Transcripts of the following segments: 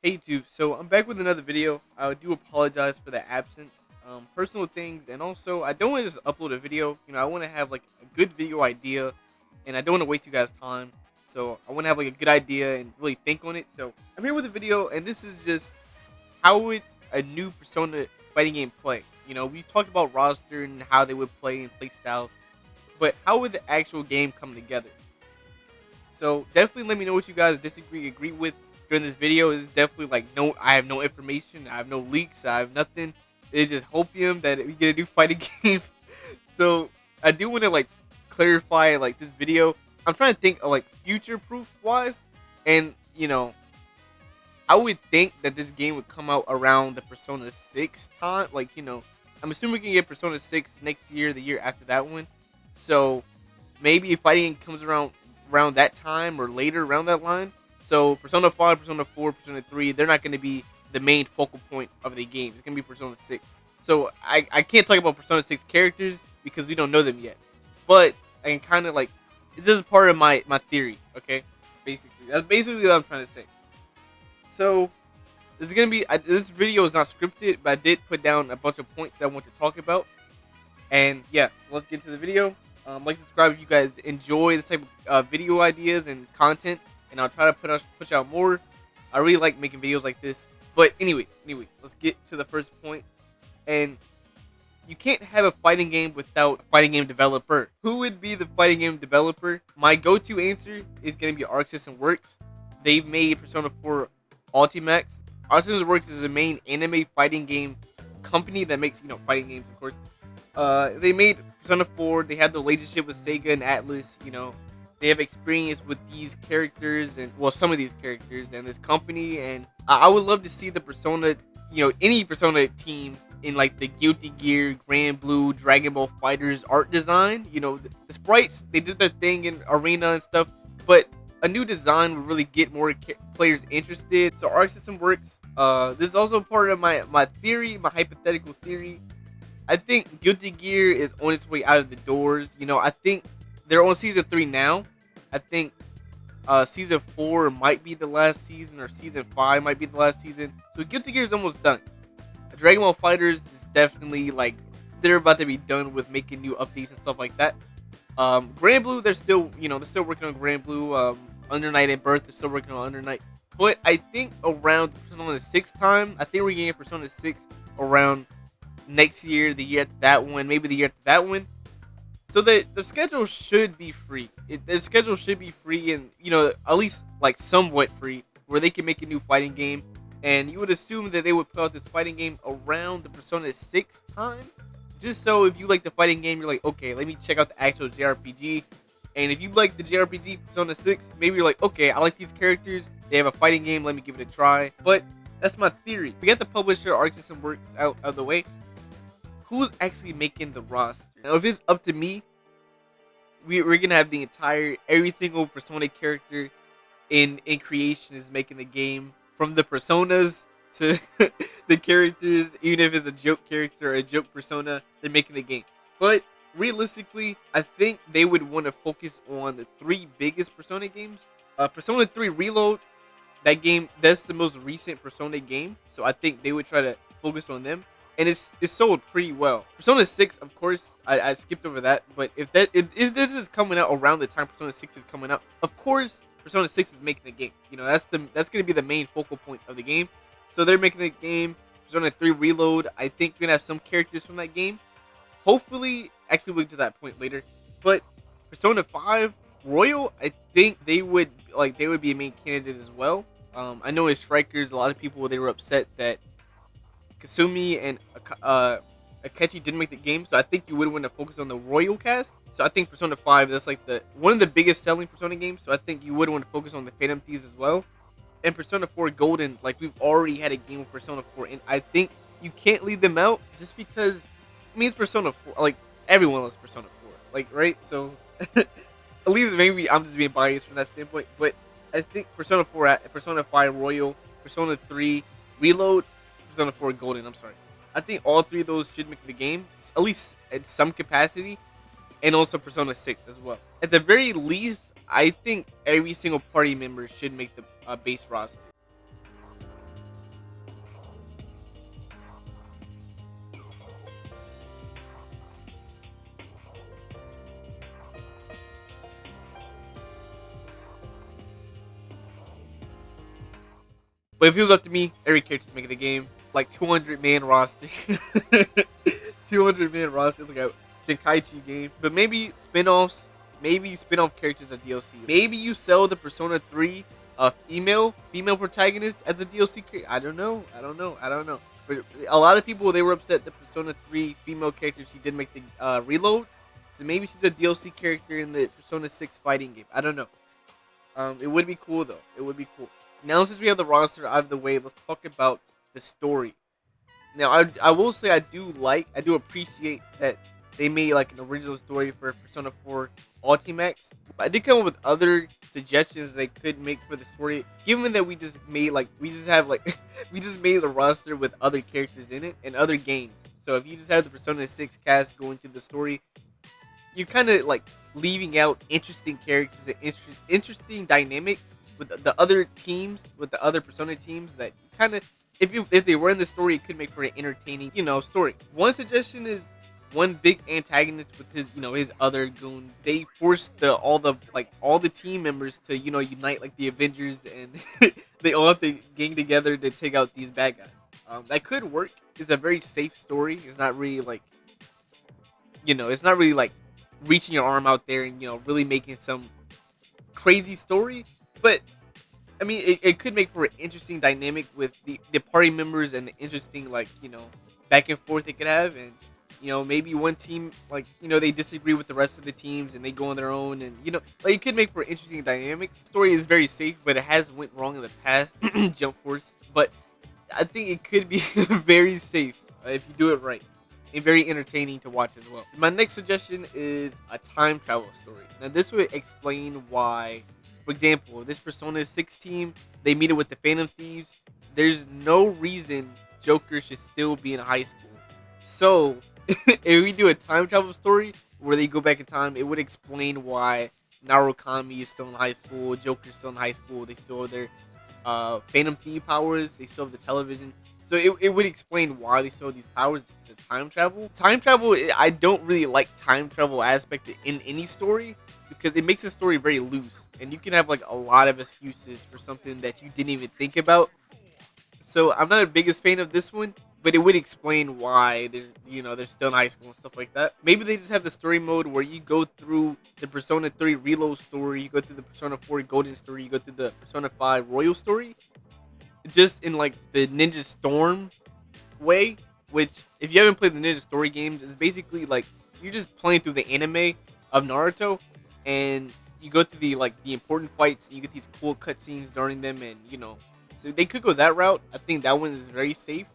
Hey YouTube, so I'm back with another video. I do apologize for the absence, personal things, and also I don't want to just upload a video. I want to have like a good video idea, and I don't want to waste you guys' time. So I want to have like a good idea and really think on it. So I'm here with a video, and this is just how would a new Persona fighting game play. We talked about roster and how they would play and play styles, but how would the actual game come together? So definitely let me know what you guys disagree, agree with during this video. Is definitely like no, I have no information, I have no leaks, I have nothing. It's just hopium that we get a new fighting game. So I do want to like clarify like this video. I'm trying to think of like future proof wise, and I would think that this game would come out around the Persona 6 time. Like I'm assuming we can get Persona 6 next year, the year after that one. So maybe if fighting comes around that time or later around that line. So Persona 5, Persona 4, Persona 3, they're not going to be the main focal point of the game. It's going to be Persona 6. So I can't talk about Persona 6 characters because we don't know them yet. But I can kind of like, this is part of my theory, okay? Basically. That's basically what I'm trying to say. So this is going to be, this video is not scripted, but I did put down a bunch of points that I want to talk about. And yeah, so let's get into the video. Like, subscribe if you guys enjoy this type of video ideas and content, and I'll try to push out more. I really like making videos like this. But anyways, let's get to the first point. And you can't have a fighting game without a fighting game developer. Who would be the fighting game developer? My go-to answer is going to be Arc System Works. They've made Persona 4 Ultimax. Arc System Works is a main anime fighting game company that makes fighting games, of course. They made Persona 4. They have the relationship with Sega and Atlas. They have experience with these characters and some of these characters and this company. And I would love to see the Persona, any Persona team in like the Guilty Gear, Grand Blue, Dragon Ball Fighters art design. The sprites, they did their thing in Arena and stuff, but a new design would really get more players interested. So Arc System Works. This is also part of my theory, my hypothetical theory. I think Guilty Gear is on its way out of the doors. I think they're on season 3 now. I think season 4 might be the last season, or season 5 might be the last season. So Guilty Gear is almost done. Dragon Ball Fighters is definitely like they're about to be done with making new updates and stuff like that. Grand Blue, they're still working on Grand Blue. Under Night and Birth, they're still working on Under Night. But I think around Persona 6 time, I think we're getting Persona 6 around next year, the year after that one, maybe the year after that one. So the schedule should be free. The schedule should be free, and at least like somewhat free, where they can make a new fighting game. And you would assume that they would put out this fighting game around the Persona 6 time, just so if you like the fighting game, you're like, okay, let me check out the actual JRPG. And if you like the JRPG Persona 6, maybe you're like, okay, I like these characters. They have a fighting game. Let me give it a try. But that's my theory. We got the publisher Arc System Works out of the way. Who's actually making the roster? Now, if it's up to me, we're gonna have every single Persona character in creation is making the game, from the personas to the characters. Even if it's a joke character or a joke persona, they're making the game. But realistically, I think they would want to focus on the 3 biggest Persona games. Persona 3 Reload, that's the most recent Persona game, so I think they would try to focus on them. And it's sold pretty well. Persona 6, of course, I skipped over that. But if this is coming out around the time Persona 6 is coming out, of course Persona 6 is making the game. That's going to be the main focal point of the game. So they're making the game. Persona 3 Reload, I think you're going to have some characters from that game. Hopefully, actually we'll get to that point later. But Persona 5 Royal, I think they would be a main candidate as well. I know as Strikers, a lot of people, they were upset that Kasumi and Akechi didn't make the game, so I think you would want to focus on the Royal cast. So I think Persona 5, that's like one of the biggest selling Persona games, so I think you would want to focus on the Phantom Thieves as well. And Persona 4 Golden, like we've already had a game with Persona 4, and I think you can't leave them out just because, it's Persona 4, like everyone loves Persona 4, like, right? So at least maybe I'm just being biased from that standpoint, but I think Persona 4, Persona 5 Royal, Persona 3 Reload, Persona 4 Golden, I'm sorry. I think all 3 of those should make the game, at least at some capacity, and also Persona 6 as well. At the very least, I think every single party member should make the base roster. But if it was up to me, every character's making the game. Like 200-man roster. 200-man roster is like a Tenkaichi game. But maybe spin-offs, maybe spin-off characters are DLC. Maybe you sell the Persona 3 female protagonist as a DLC character. I don't know. But a lot of people, they were upset that Persona 3 female character, she did make the reload. So maybe she's a DLC character in the Persona 6 fighting game. I don't know. It would be cool though. It would be cool. Now, since we have the roster out of the way, let's talk about the story. Now, I will say I do appreciate that they made like an original story for Persona 4 Ultimax. I did come up with other suggestions they could make for the story, given that we just made we just made the roster with other characters in it and other games. So if you just have the Persona 6 cast going through the story, you're kind of like leaving out interesting characters and interesting dynamics with the other teams, with the other Persona teams that kind of, if they were in the story, it could make for an entertaining, story. One suggestion is one big antagonist with his other goons. They forced all the team members to unite like the Avengers, and they all have to gang together to take out these bad guys. That could work. It's a very safe story. It's not really like reaching your arm out there and really making some crazy story. But I mean, it could make for an interesting dynamic with the party members and the interesting back and forth it could have. And maybe one team they disagree with the rest of the teams and they go on their own, and it could make for an interesting dynamics. The story is very safe, but it has went wrong in the past. Jump Force, but I think it could be very safe if you do it right, and very entertaining to watch as well. My next suggestion is a time travel story. Now this would explain why, for example, this Persona 6 team, they meet it with the Phantom Thieves. There's no reason Joker should still be in high school. So if we do a time travel story where they go back in time, it would explain why Narukami is still in high school, Joker's still in high school, they still have their Phantom Thief powers, they still have the television. So it would explain why they still have these powers. It's time travel. Time travel, I don't really like time travel aspect in any story, because it makes the story very loose, and you can have like a lot of excuses for something that you didn't even think about. So I'm not the biggest fan of this one, but it would explain why they're still in high school and stuff like that. Maybe they just have the story mode where you go through the Persona 3 Reload story, you go through the Persona 4 Golden story, you go through the Persona 5 Royal story, just in like the Ninja Storm way. Which, if you haven't played the Ninja Story games, is basically like you're just playing through the anime of Naruto, and you go through the important fights, and you get these cool cutscenes during them, and so they could go that route. I think that one is very safe,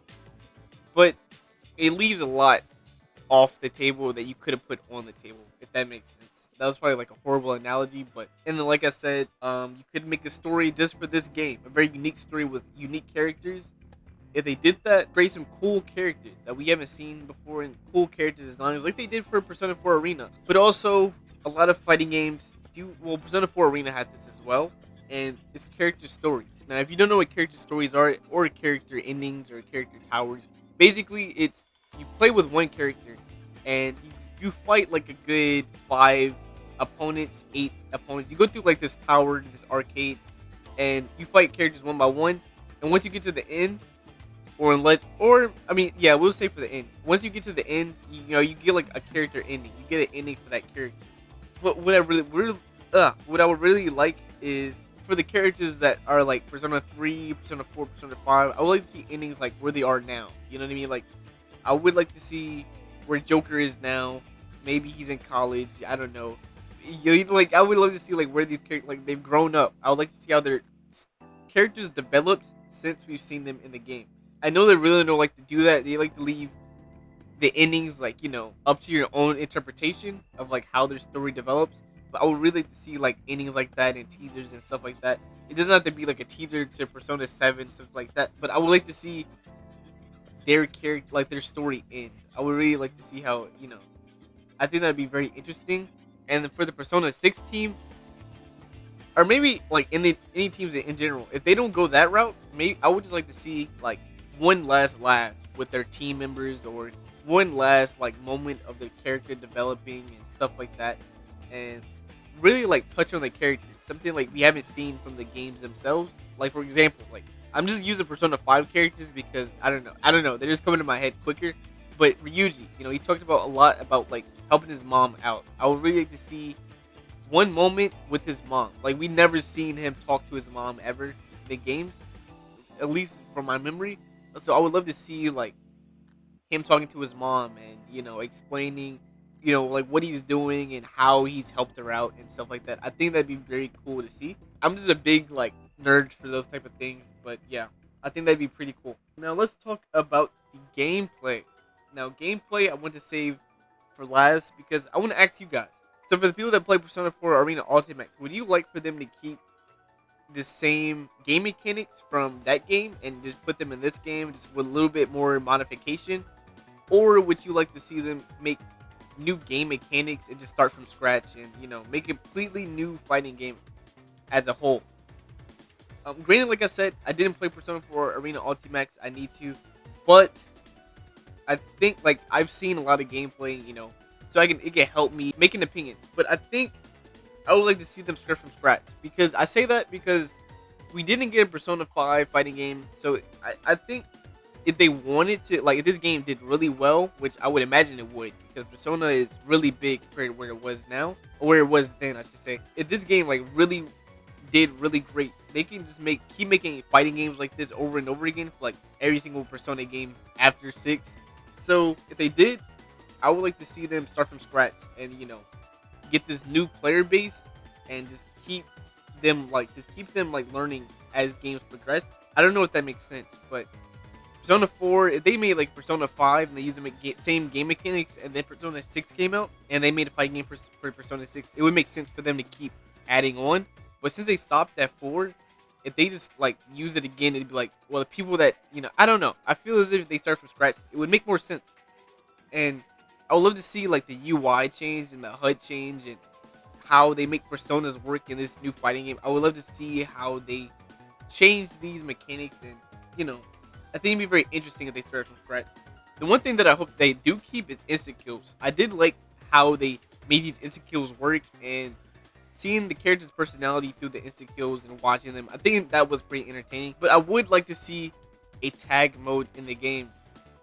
but it leaves a lot off the table that you could have put on the table, if that makes sense. That was probably like a horrible analogy, but and then like I said, you could make a story just for this game, a very unique story with unique characters. If they did that, create some cool characters that we haven't seen before, and cool characters designs like they did for Persona 4 Arena. But also, a lot of fighting games Persona 4 Arena had this as well, and it's character stories. Now, if you don't know what character stories are, or character endings, or character towers, basically it's you play with one character, and you fight like a good 8 opponents. You go through like this tower, this arcade, and you fight characters one by one. And once you get to the end, we'll say for the end. Once you get to the end, you get like a character ending. You get an ending for that character. But what I would really like is for the characters that are like Persona 3, Persona 4, Persona 5, I would like to see endings like where they are now. You know what I mean? Like, I would like to see where Joker is now. Maybe he's in college. I don't know. I would love to see like where these characters, like, they've grown up. I would like to see how their characters developed since we've seen them in the game. I know they really don't like to do that. They like to leave the endings up to your own interpretation of like how their story develops. But I would really like to see like endings like that and teasers and stuff like that. It doesn't have to be like a teaser to Persona 7, stuff like that. But I would like to see their character, like their story end. I would really like to see how I think that'd be very interesting. And for the Persona 6 team, or maybe like any teams in general, if they don't go that route, maybe I would just like to see like one last laugh with their team members, or one last like moment of their character developing and stuff like that, and really like touch on the character, something like we haven't seen from the games themselves. Like, for example, like I'm just using Persona 5 characters because I don't know, they're just coming to my head quicker. But Ryuji, he talked about a lot about like helping his mom out. I would really like to see one moment with his mom. Like we never seen him talk to his mom ever in the games, at least from my memory. So I would love to see like him talking to his mom and explaining like what he's doing and how he's helped her out and stuff like that. I think that'd be very cool to see. I'm just a big like nerd for those type of things, but yeah, I think that'd be pretty cool. Now let's talk about the gameplay. Now gameplay I want to save for last because I want to ask you guys. So for the people that play Persona 4 Arena Ultimate, would you like for them to keep the same game mechanics from that game and just put them in this game just with a little bit more modification? Or would you like to see them make new game mechanics and just start from scratch and make a completely new fighting game as a whole? Granted, like I said, I didn't play Persona 4 Arena Ultimax. I need to, but I think like I've seen a lot of gameplay, so it can help me make an opinion. But I think I would like to see them start from scratch because I say that because we didn't get a Persona 5 fighting game, so I think if they wanted to, like, if this game did really well, which I would imagine it would, because Persona is really big compared to where it was now, or where it was then, I should say. If this game, like, really did really great, they can just keep making fighting games like this over and over again for, like, every single Persona game after 6. So, if they did, I would like to see them start from scratch and, get this new player base and just keep them, like, learning as games progress. I don't know if that makes sense, but Persona 4, if they made like Persona 5 and they use the same game mechanics and then Persona 6 came out and they made a fighting game for Persona 6, it would make sense for them to keep adding on. But since they stopped at 4, if they just like use it again, it'd be like, well, the people that, I don't know. I feel as if they start from scratch, it would make more sense. And I would love to see like the UI change and the HUD change and how they make Personas work in this new fighting game. I would love to see how they change these mechanics and, I think it'd be very interesting if they start from scratch. The one thing that I hope they do keep is instant kills. I did like how they made these instant kills work and seeing the character's personality through the instant kills and watching them. I think that was pretty entertaining. But I would like to see a tag mode in the game.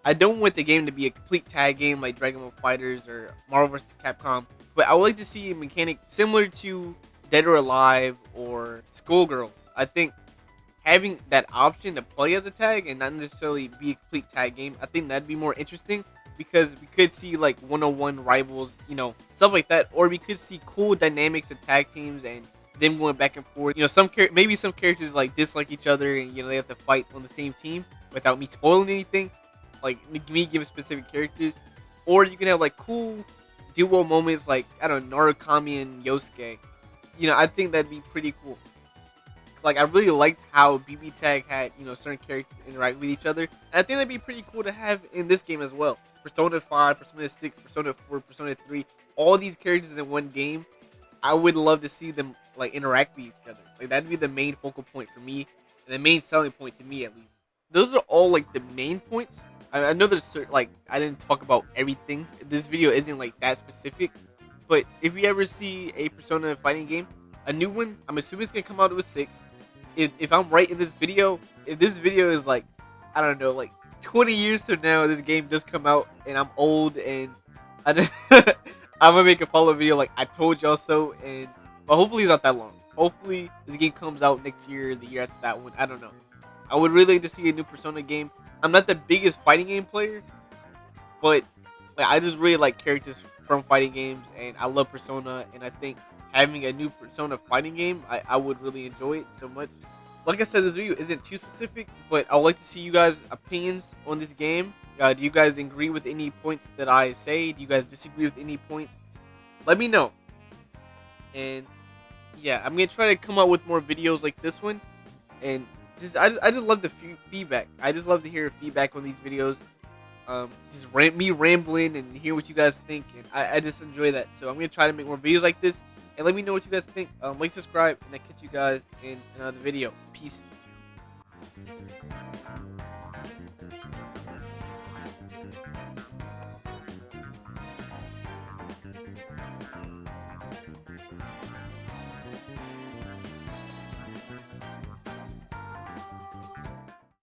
I don't want the game to be a complete tag game like Dragon Ball FighterZ or Marvel vs. Capcom. But I would like to see a mechanic similar to Dead or Alive or Skullgirls. I think having that option to play as a tag and not necessarily be a complete tag game, I think that'd be more interesting because we could see like 101 rivals, stuff like that, or we could see cool dynamics of tag teams and them going back and forth. Maybe some characters like dislike each other and they have to fight on the same team without me spoiling anything, like me giving specific characters, or you can have like cool duo moments like I don't know, Narukami and Yosuke. I think that'd be pretty cool. Like, I really liked how BB Tag had, certain characters interact with each other. And I think that'd be pretty cool to have in this game as well. Persona 5, Persona 6, Persona 4, Persona 3, all these characters in one game. I would love to see them, like, interact with each other. Like, that'd be the main focal point for me. And the main selling point to me, at least. Those are all, like, the main points. I know there's, like, I didn't talk about everything. This video isn't, like, that specific. But if you ever see a Persona fighting game, a new one, I'm assuming it's going to come out with 6. If I'm right in this video, if this video is like, I don't know, like 20 years from now, this game does come out and I'm old and I'm gonna make a follow-up video like I told y'all so, but hopefully it's not that long. Hopefully this game comes out next year or the year after that one. I don't know. I would really like to see a new Persona game. I'm not the biggest fighting game player, but like, I just really like characters from fighting games and I love Persona, and I think having a new Persona fighting game, I would really enjoy it so much. Like I said, this video isn't too specific, but I would like to see you guys' opinions on this game. Do you guys agree with any points that I say? Do you guys disagree with any points? Let me know. And yeah, I'm gonna try to come out with more videos like this one. And I just love the feedback. I just love to hear feedback on these videos. Me rambling and hear what you guys think, and I just enjoy that. So I'm gonna try to make more videos like this. And let me know what you guys think. Like, subscribe, and I'll catch you guys in another video. Peace.